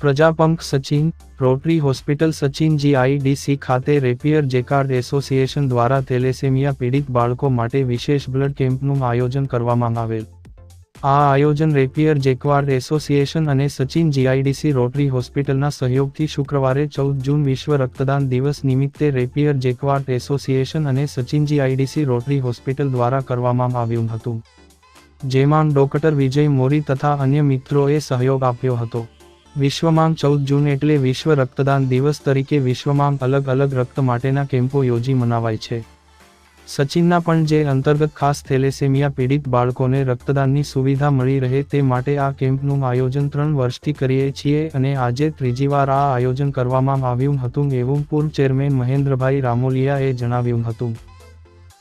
પ્રજાપંખ Sachin Rotary hospital Sachin GIDC ખાતે rapier jacquard association દ્વારા thalassaemia પીડિત બાળકો માટે વિશેષ બ્લડ કેમ્પનું આયોજન કરવામાં આવેલ. આ આયોજન રેપિયર જેકવાર્ડ એસોસિએશન અને સચિન GIDC રોટરી હોસ્પિટલના સહયોગથી શુક્રવારે 14 જૂન વિશ્વ રક્તદાન દિવસ નિમિત્તે રેપિયર જેકવાર્ડ એસોસિએશન અને સચિન GIDC રોટરી હોસ્પિટલ દ્વારા કરવામાં આવ્યું હતું. જેમાં ડોક્ટર વિજય મોરી તથા અન્ય મિત્રોએ સહયોગ આપ્યો હતો. વિશ્વમાં 14 જૂન એટલે વિશ્વ રક્તદાન દિવસ તરીકે વિશ્વમાં અલગ અલગ રક્ત માટેના કેમ્પો યોજી મનાવાય છે. સચિનના પણ જે અંતર્ગત ખાસ થેલેસેમિયા પીડિત બાળકોને રક્તદાનની સુવિધા મળી રહે તે માટે આ કેમ્પનું આયોજન 3 વર્ષથી કરીએ છીએ અને આજે ત્રીજી વાર આ આયોજન કરવામાં આવ્યું હતું એવું પૂર્વ ચેરમેન મહેન્દ્રભાઈ રામોલિયાએ જણાવ્યું હતું.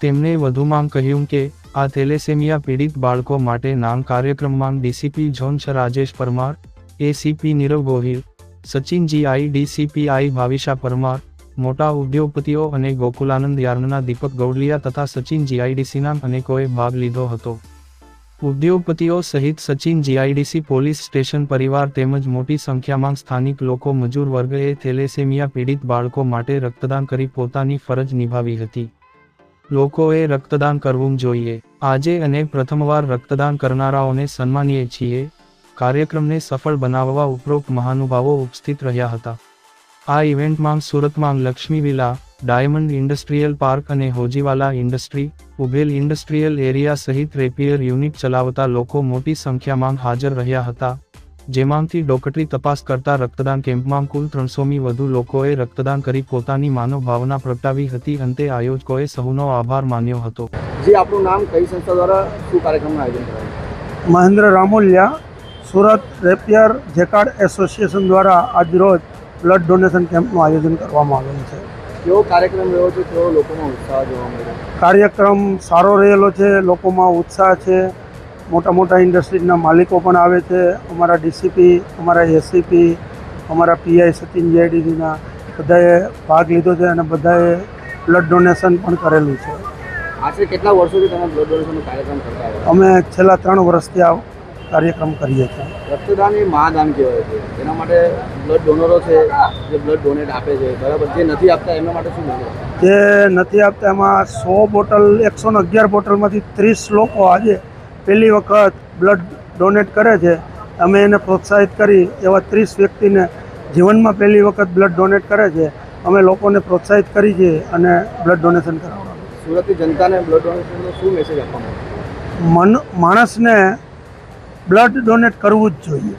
તેમણે વધુમાં કહ્યું કે આ થેલેસેમિયા પીડિત બાળકો માટે નામ કાર્યક્રમમાં DCP zone 6 Rajesh Parmar, ACP Nirav Gohil, Sachin GIDC PI Bhavisha Parmar, મોટા ઉદ્યોગપતિઓ અને ગોકુલાનંદ યાર્નના દીપક ગૌડલિયા તથા સચિન GIDCના અનેકોએ ભાગ લીધો હતો. ઉદ્યોગપતિઓ સહિત સચિન GIDC પોલીસ સ્ટેશન પરિવાર તેમજ મોટી સંખ્યામાં સ્થાનિક લોકો મજૂર વર્ગએ થેલેસેમિયા પીડિત બાળકો માટે રક્તદાન કરી પોતાની ફરજ નિભાવી હતી. લોકોએ રક્તદાન કરવું જોઈએ. આજે અને પ્રથમવાર રક્તદાન કરનારાઓને સન્માનીએ છીએ. કાર્યક્રમને સફળ બનાવવા ઉપરોક્ત મહાનુભાવો ઉપસ્થિત રહ્યા હતા. આ ઇવેન્ટમાં સુરતમાં Lakshmi villa, diamond industrial park અને હોજીવાલા ઇન્ડસ્ટ્રી, ઉભેલ ઇન્ડસ્ટ્રીયલ એરિયા સહિત રેપિયર યુનિટ ચલાવતા લોકો મોટી સંખ્યામાં હાજર રહ્યા હતા. જેમાંથી ડોક્ટરી તપાસ કરતા રક્તદાન કેમ્પમાં કુલ 300મી વધુ લોકોએ રક્તદાન કરી પોતાની માનવ ભાવના પ્રગટાવી હતી. અંતે આયોજકોએ સૌનો આભાર માન્યો હતો. જી, આપનું નામ, કઈ સંસ્થા દ્વારા શું કાર્યક્રમનું આયોજન કરાયું? Mahendra Ramoliya, Surat rapier jacquard association દ્વારા આજરોજ બ્લડ ડોનેશન કેમ્પનું આયોજન કરવામાં આવેલું છે. કેવો કાર્યક્રમ રહ્યો છે? કેવો લોકોમાં ઉત્સાહ જોવા મળ્યો? કાર્યક્રમ સારો રહેલો છે. લોકોમાં ઉત્સાહ છે. મોટા મોટા ઇન્ડસ્ટ્રીના માલિકો પણ આવે છે. અમારા DCP, અમારા ACP, અમારા PI સચિન GIDCના બધાએ ભાગ લીધો છે અને બધાએ બ્લડ ડોનેશન પણ કરેલું છે. આશરે કેટલા વર્ષોથી તમે બ્લડ ડોનેશનનો કાર્યક્રમ કરતા હતા? અમે છેલ્લા 3 વર્ષથી આ કાર્યક્રમ કરીએ છીએ. રક્તદાન એ મહાદાન કહેવાય છે. એના માટે બ્લડ ડોનરો છે જે બ્લડ ડોનેટ આપે છે, બરાબર. જે નથી આપતા એમના માટે શું મળે? જે નથી આપતા એમાં 100 બોટલ 111 બોટલમાંથી 30 લોકો આજે પહેલી વખત બ્લડ ડોનેટ કરે છે. અમે એને પ્રોત્સાહિત કરી એવા 30 વ્યક્તિને જીવનમાં પહેલી વખત બ્લડ ડોનેટ કરે છે. અમે લોકોને પ્રોત્સાહિત કરી છે અને બ્લડ ડોનેશન કરાવવાનું. સુરતની જનતાને બ્લડ ડોનેશનનો શું મેસેજ આપવામાં? માણસને બ્લડ ડોનેટ કરવું જ જોઈએ.